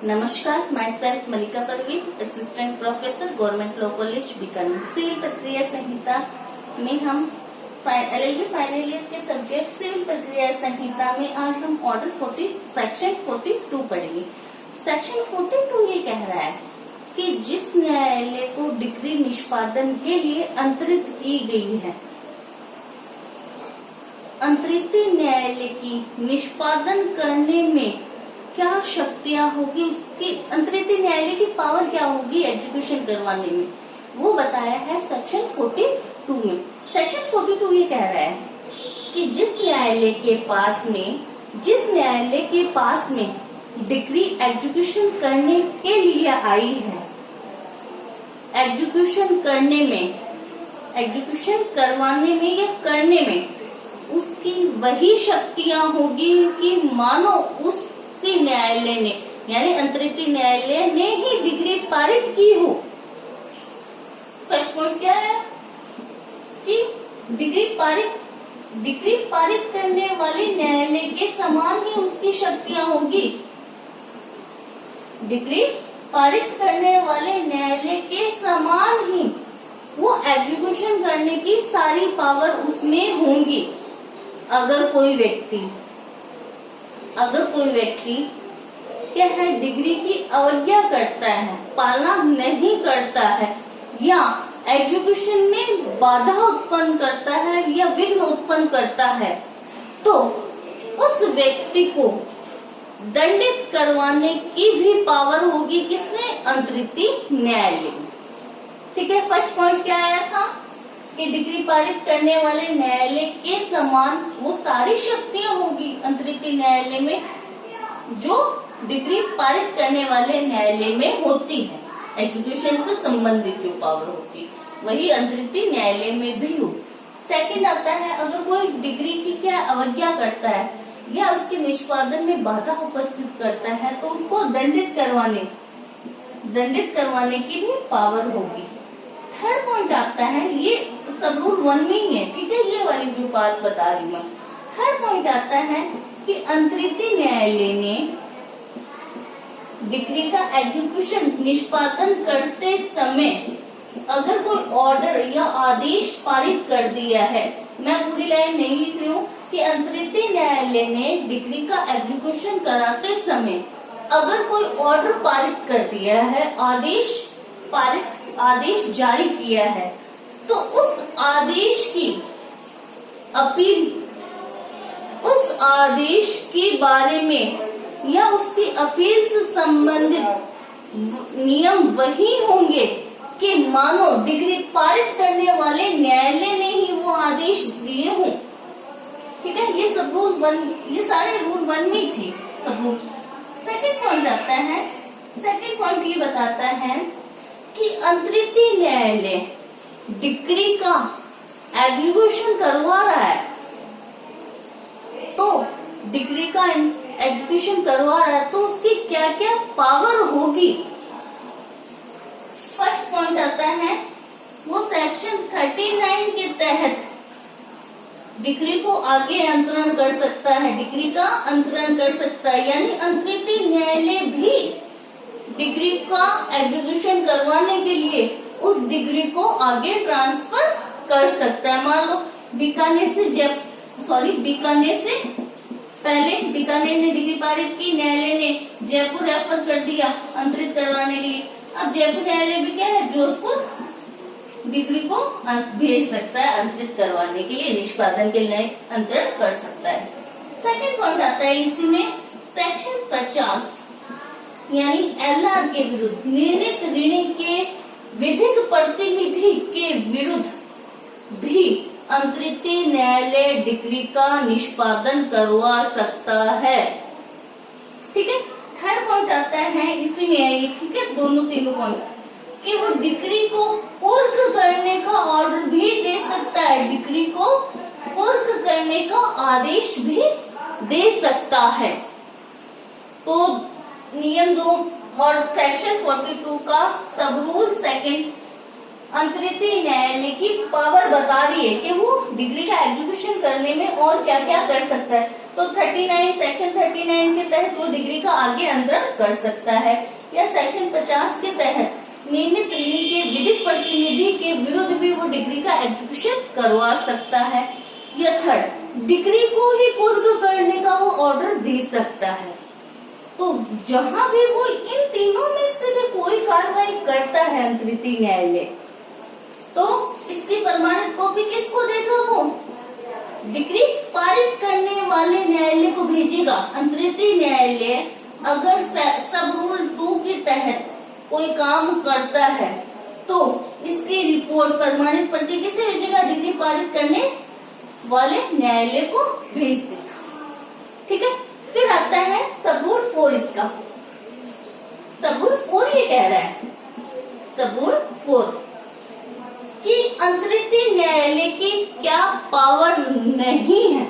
नमस्कार, myself Malika Parveen, assistant professor, government law college Bikaner. Civil प्रक्रिया संहिता में हम LLB फाइनल ईयर के सब्जेक्ट सिविल प्रक्रिया संहिता में आज हम ऑर्डर 40 सेक्शन 42 पढ़ेंगे। सेक्शन 42 ये कह रहा है कि जिस न्यायालय को डिक्री निष्पादन के लिए अंतरित की गई है, अंतरित न्यायालय की निष्पादन करने में क्या शक्तियां होगी, उसकी अंतरित न्यायालय की पावर क्या होगी एग्जीक्यूशन करवाने में, वो बताया है सेक्शन 42 में। सेक्शन 42 ये कह रहा है कि जिस न्यायालय के पास में डिक्री एग्जीक्यूशन करने के लिए आई है, एग्जीक्यूशन करवाने में या करने में उसकी वही शक्तियां होगी कि मानो उस न्यायालय ने यानी अंतरित न्यायालय ने ही डिग्री पारित की हो। फर्स्ट पॉइंट क्या है कि डिग्री पारित करने वाले न्यायालय के समान ही उसकी शक्तियां होगी। डिग्री पारित करने वाले न्यायालय के समान ही वो एग्जीक्यूशन करने की सारी पावर उसमें होंगी। अगर कोई व्यक्ति क्या है, डिग्री की अवज्ञा करता है, पालना नहीं करता है या एग्जीक्यूशन में बाधा उत्पन्न करता है या विघ्न उत्पन्न करता है, तो उस व्यक्ति को दंडित करवाने की भी पावर होगी किसने, अंतरित न्यायालय। ठीक है, फर्स्ट पॉइंट क्या आया था कि डिग्री पारित करने वाले न्यायालय के समान वो सारी शक्तियां होगी अंतरित न्यायालय में जो डिग्री पारित करने वाले न्यायालय में होती है। एग्जीक्यूशन से संबंधित जो पावर होती वही अंतरित न्यायालय में भी हो। सेकंड आता है, अगर कोई डिग्री की क्या अवज्ञा करता है या उसके निष्पादन में बाधा उपस्थित करता है तो उसको दंडित करवाने की भी पावर होगी। थर्ड पॉइंट आता है, ये सब रूल 1 में ही है, ठीक है, ये वाली जो बात बता रही मैं। थर्ड पॉइंट आता है कि अंतरित न्यायालय ने डिग्री का एग्जीक्यूशन निष्पादन करते समय अगर कोई ऑर्डर या आदेश पारित कर दिया है, मैं पूरी लाइन नहीं लिख रही हूँ, कि अंतरित न्यायालय ने डिग्री का एग्जीक्यूशन कराते समय अगर कोई ऑर्डर पारित कर दिया है, आदेश जारी किया है, तो उस आदेश की अपील, उस आदेश के बारे में या उसकी अपील से संबंधित नियम वही होंगे कि मानो डिग्री पारित करने वाले न्यायालय ने ही वो आदेश दिए हों। ठीक है, ये सब रूल 1, ये सारे रूल 1 में थे सब रूल। सेकेंड पॉइंट आता है, सेकेंड पॉइंट ये बताता है कि अंतरित न्यायालय डिग्री का एग्जीक्यूशन करवा रहा है, तो डिग्री का एग्जीक्यूशन करवा रहा है तो उसकी क्या क्या पावर होगी। फर्स्ट पॉइंट आता है, वो सेक्शन 39 के तहत डिग्री को आगे अंतरण कर सकता है, डिग्री का अंतरण कर सकता है, यानी अंतरित न्यायालय भी डिग्री का एग्जीक्यूशन करवाने के लिए उस डिग्री को आगे ट्रांसफर कर सकता है। मान लो बीकानेर से पहले बीकानेर ने डिग्री पारित की, न्यायालय ने जयपुर रेफर कर दिया अंतरित करवाने के लिए। अब जयपुर न्यायालय भी क्या है, जोधपुर डिग्री को भेज सकता है अंतरित करवाने के लिए, निष्पादन के लिए अंतरण कर सकता है। सेकंड पॉइंट आता है इसी में, सेक्शन 50 यानी LR के विरुद्ध, निर्णीत ऋणी के विधिक प्रतिनिधि के विरुद्ध भी अंतरित न्यायालय डिग्री का निष्पादन करवा सकता है। ठीक है, थर्ड पॉइंट आता है इसी में, ठीक है, दोनों तीनों पॉइंट कि वो डिग्री को कुर्क करने का ऑर्डर भी दे सकता है, डिग्री को कुर्क करने का आदेश भी दे सकता है। तो नियम 2 और सेक्शन 42 का सब रूल सेकंड अंतरित न्यायालय की पावर बता रही है कि वो डिग्री का एग्जीक्यूशन करने में और क्या क्या कर सकता है। तो 39 सेक्शन 39 के तहत वो डिग्री का आगे अंतरण कर सकता है, या सेक्शन 50 के तहत नियमित ऋणी के विधिक प्रतिनिधि के विरुद्ध भी वो डिग्री का एग्जीक्यूशन करवा सकता है, या थर्ड डिग्री को ही कुर्क करने का वो ऑर्डर दे सकता है। तो जहां भी वो इन तीनों में से भी कोई कार्रवाई करता है अंतरिक्ष न्यायालय, तो इसकी प्रमाणित कॉपी किसको देगा? वो डिग्री पारित करने वाले न्यायालय को भेजेगा। अंतरिक्ष न्यायालय अगर सब रूल 2 के तहत कोई काम करता है तो इसकी रिपोर्ट प्रमाणित प्रति किसे भेजेगा? डिग्री पारित करने वाले न्यायालय को भेज देगा। ठीक है, फिर आता है सब रूल 4। इसका सब रूल 4 ये कह रहा है, सब रूल 4 कि अंतरिक्ष न्यायालय की क्या पावर नहीं है।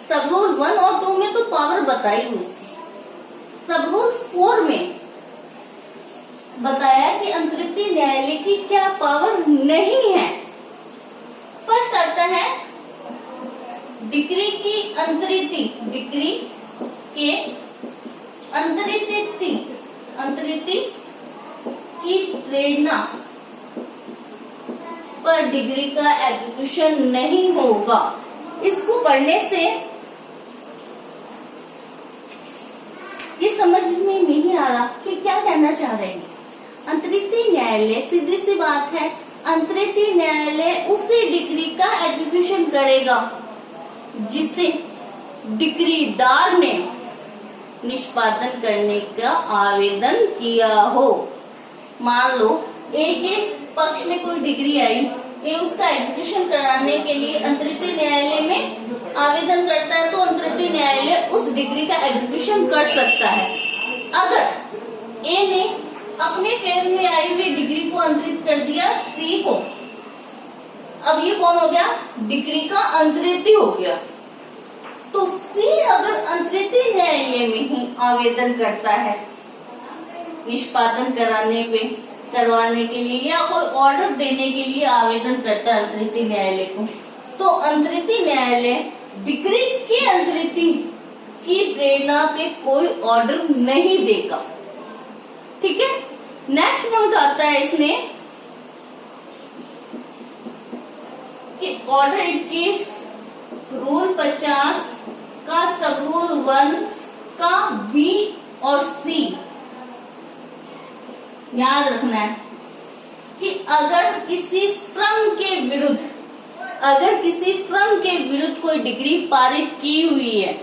सब रूल 1 और 2 में तो पावर बताई उसकी, सब रूल 4 में बताया कि अंतरिक्ष न्यायालय की क्या पावर नहीं है। फर्स्ट आता है डिग्री की अंतरिक्ष, डिग्री के अंतरिक्ष की प्रेरणा पर डिग्री का एग्जीक्यूशन नहीं होगा। इसको पढ़ने से ये समझ में नहीं आ रहा कि क्या कहना चाह रहे हैं। अंतरिक्ष न्यायालय, सीधी सी बात है, अंतरिक्ष न्यायालय उसी डिग्री का एग्जीक्यूशन करेगा जिसे डिग्रीदार ने निष्पादन करने का आवेदन किया हो। मान लो एक पक्ष में कोई डिग्री आई, ये उसका एग्जीक्यूशन कराने के लिए अंतरिक्ष न्यायालय में आवेदन करता है, तो अंतरिक्ष न्यायालय उस डिग्री का एग्जीक्यूशन कर सकता है। अगर ए ने अपने फेवर में आई हुई डिग्री को अंतरित कर दिया सी को, अब ये कौन हो गया? डिग्री का अंतरित हो गया। तो सी अगर अंतरिक्ष न्यायालय में ही आवेदन करता है निष्पादन करवाने के लिए या कोई ऑर्डर देने के लिए आवेदन करता है अंतरिक्ष न्यायालय को, तो अंतरिक्ष न्यायालय डिग्री के अंतरिक्ष की प्रेरणा पे कोई ऑर्डर नहीं देगा। ठीक है, नेक्स्ट पॉइंट आता है इसमें कि ऑर्डर 21 रूल 50 का सब रूल 1 का बी और सी याद रखना है कि अगर किसी फर्म के विरुद्ध कोई डिग्री पारित की हुई है,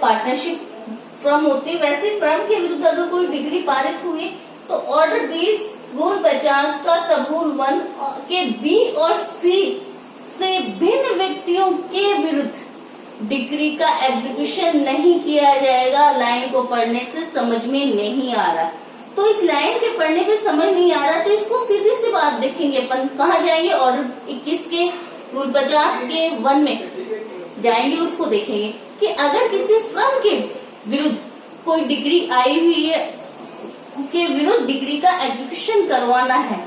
पार्टनरशिप फर्म होती, वैसे फर्म के विरुद्ध अगर कोई डिग्री पारित हुई तो ऑर्डर 20 रूल 50 का सब रूल 1 के बी और सी से भिन्न व्यक्तियों के विरुद्ध डिग्री का एग्जीक्यूशन नहीं किया जाएगा। लाइन को पढ़ने से समझ में नहीं आ रहा, तो इस लाइन के पढ़ने पे समझ नहीं आ रहा, तो इसको सीधी सी बात देखेंगे अपन। कहाँ जाएंगे? ऑर्डर 21 के रूल 50 के 1 में जाएंगे, उसको देखेंगे कि अगर किसी फर्म के विरुद्ध कोई डिग्री आई हुई है के विरुद्ध डिग्री का एग्जीक्यूशन करवाना है,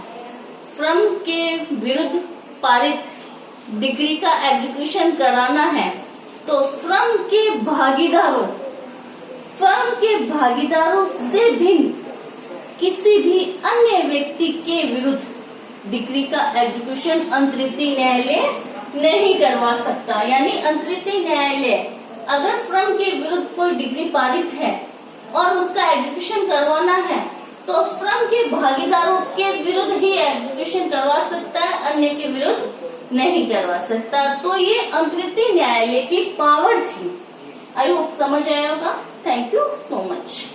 फर्म के विरुद्ध पारित डिग्री का एग्जीक्यूशन कराना है, तो फर्म के भागीदारों से भिन्न किसी भी अन्य व्यक्ति के विरुद्ध डिग्री का एग्जीक्यूशन अंतरिक्ष न्यायालय नहीं करवा सकता। यानी अंतरिक्ष न्यायालय अगर फर्म के विरुद्ध कोई डिग्री पारित है और उसका एग्जीक्यूशन करवाना है, तो फर्म के भागीदारों के विरुद्ध ही एग्जीक्यूशन करवा सकता है, अन्य के विरुद्ध नहीं करवा सकता। तो ये अंतरिक्ष न्यायालय की पावर थी। आई होप समझ आया होगा। Thank you so much.